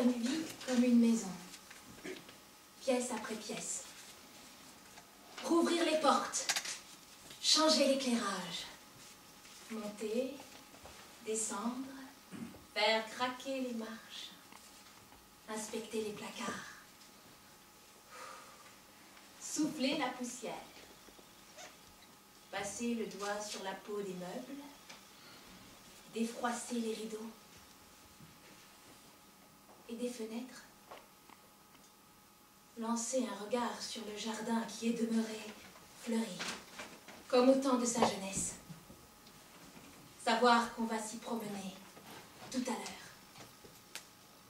sa vie comme une maison, pièce après pièce. Rouvrir les portes, changer l'éclairage, monter, descendre, faire craquer les marches, inspecter les placards, souffler la poussière, passer le doigt sur la peau des meubles, défroisser les rideaux et des fenêtres, lancer un regard sur le jardin qui est demeuré fleuri, comme au temps de sa jeunesse, savoir qu'on va s'y promener tout à l'heure,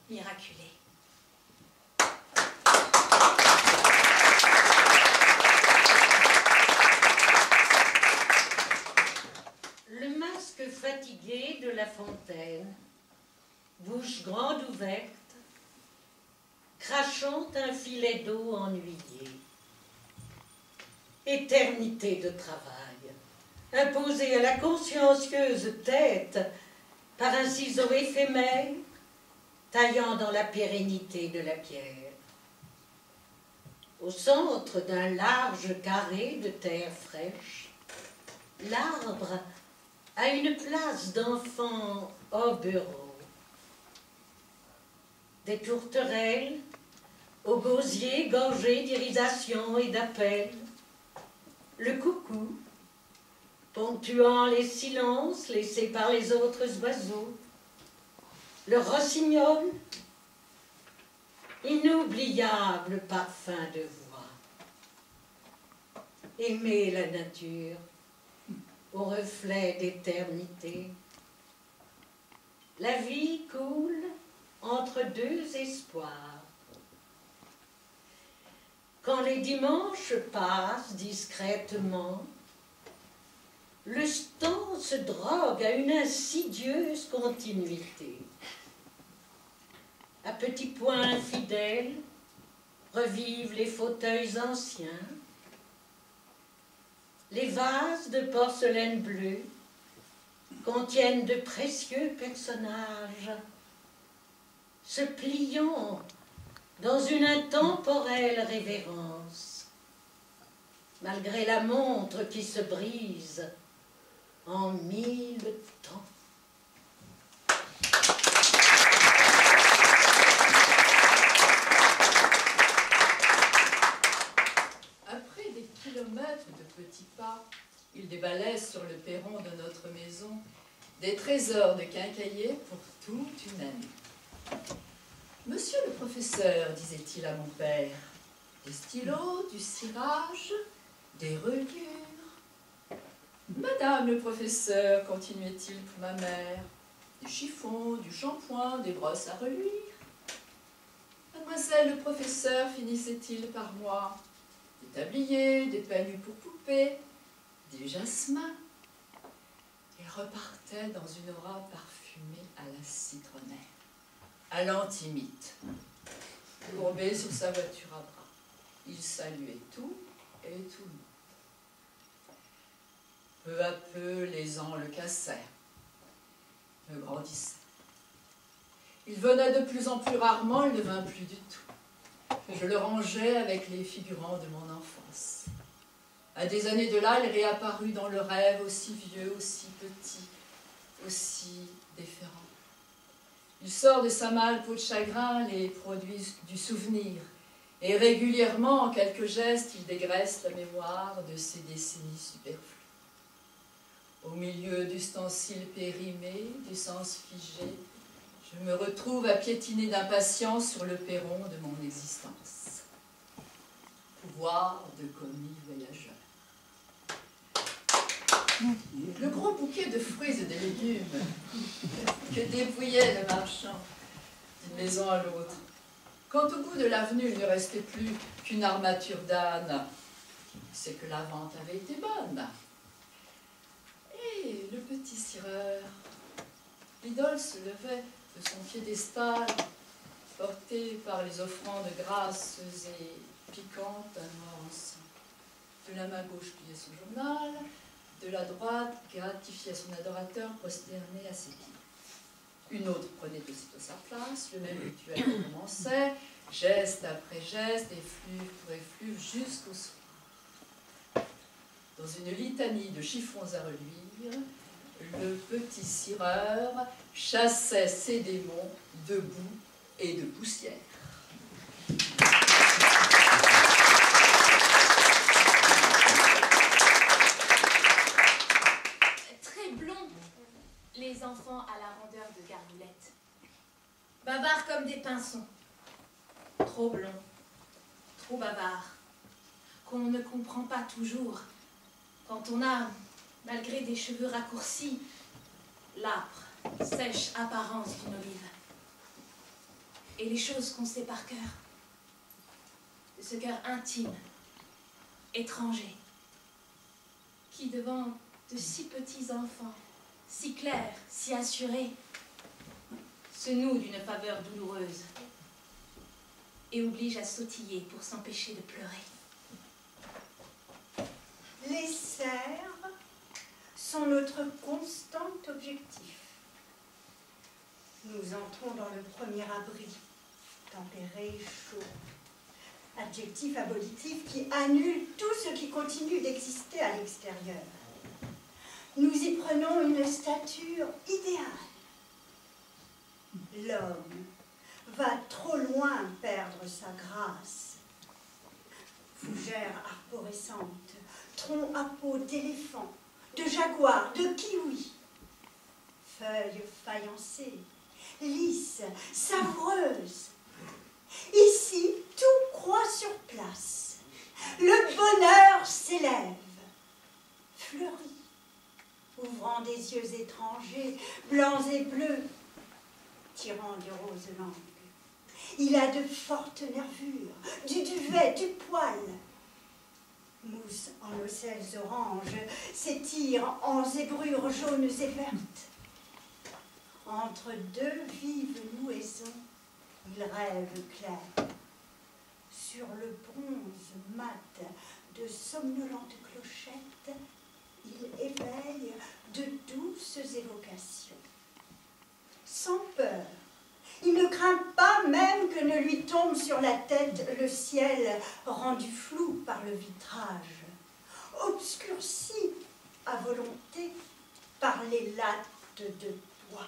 miraculé. Le masque fatigué de La Fontaine, bouche grande ouverte, crachant un filet d'eau ennuyé. Éternité de travail, imposée à la consciencieuse tête par un ciseau éphémère, taillant dans la pérennité de la pierre. Au centre d'un large carré de terre fraîche, l'arbre a une place d'enfant au bureau. Des tourterelles, aux gosiers gorgés d'irisation et d'appel, le coucou, ponctuant les silences laissés par les autres oiseaux, le rossignol, inoubliable parfum de voix. Aimer la nature au reflet d'éternité. La vie coule entre deux espoirs. Quand les dimanches passent discrètement, le temps se drogue à une insidieuse continuité. À petits points fidèles, revivent les fauteuils anciens, les vases de porcelaine bleue contiennent de précieux personnages, se pliant dans une intemporelle révérence, malgré la montre qui se brise en 1000 temps. Après des kilomètres de petits pas, il déballait sur le perron de notre maison des trésors de quincailliers pour toute une année. « Monsieur le professeur, disait-il à mon père, des stylos, du cirage, des reliures. »« Madame le professeur, continuait-il pour ma mère, des chiffons, du shampoing, des brosses à reluire. »« Mademoiselle le professeur, finissait-il par moi, des tabliers, des peignes pour poupées, des jasmins. » Il repartait dans une aura parfumée à la citronnelle, à l'antimite, courbé sur sa voiture à bras. Il saluait tout et tout le monde. Peu à peu, les ans le cassaient, le grandissaient. Il venait de plus en plus rarement, il ne vint plus du tout. Je le rangeais avec les figurants de mon enfance. À des années de là, il réapparut dans le rêve, aussi vieux, aussi petit, aussi déférent. Il sort de sa mâle peau de chagrin les produits du souvenir, et régulièrement, en quelques gestes, il dégraisse la mémoire de ces décennies superflues. Au milieu d'ustensiles périmés, d'essence figée, je me retrouve à piétiner d'impatience sur le perron de mon existence. Pouvoir de commis voyageur. Le gros bouquet de fruits et de légumes que dépouillait le marchand d'une maison à l'autre. Quand au bout de l'avenue, il ne restait plus qu'une armature d'âne, c'est que la vente avait été bonne. Et le petit cireur, l'idole se levait de son piédestal, porté par les offrandes grasses et piquantes d'un noir encens. De la main gauche pliait son journal, de la droite gratifiait son adorateur prosterné à ses pieds. Une autre prenait aussitôt sa place, le même rituel commençait, geste après geste, effluve pour effluve, jusqu'au soir. Dans une litanie de chiffons à reluire, le petit cireur chassait ses démons de boue et de poussière. Très blonds, les enfants à la rondeur de gargoulettes. Bavards comme des pinsons. Trop blonds, trop bavards, qu'on ne comprend pas toujours quand on a, malgré des cheveux raccourcis, l'âpre, sèche apparence d'une olive. Et les choses qu'on sait par cœur, de ce cœur intime, étranger, qui devant de si petits enfants, si clairs, si assurés, se noue d'une faveur douloureuse et oblige à sautiller pour s'empêcher de pleurer. Les cerfs sont notre constant objectif. Nous entrons dans le premier abri, tempéré, chaud. Adjectif abolitif qui annule tout ce qui continue d'exister à l'extérieur. Nous y prenons une stature idéale. L'homme va trop loin perdre sa grâce. Fougère arborescente, tronc à peau d'éléphant, de jaguar, de kiwi. Feuilles faïencées, lisses, savoureuses. Ici, tout croît sur place. Le bonheur s'élève, fleurit, ouvrant des yeux étrangers, blancs et bleus, tirant de roses langues. Il a de fortes nervures, du duvet, du poil. Mousse en ocelles oranges, s'étire en zébrures jaunes et vertes. Entre deux vives nouaisons, il rêve clair. Sur le bronze mat de somnolentes clochettes, il éveille de douces évocations. Sans peur, il ne craint pas même que ne lui tombe sur la tête le ciel rendu flou par le vitrage, obscurci à volonté par les lattes de bois.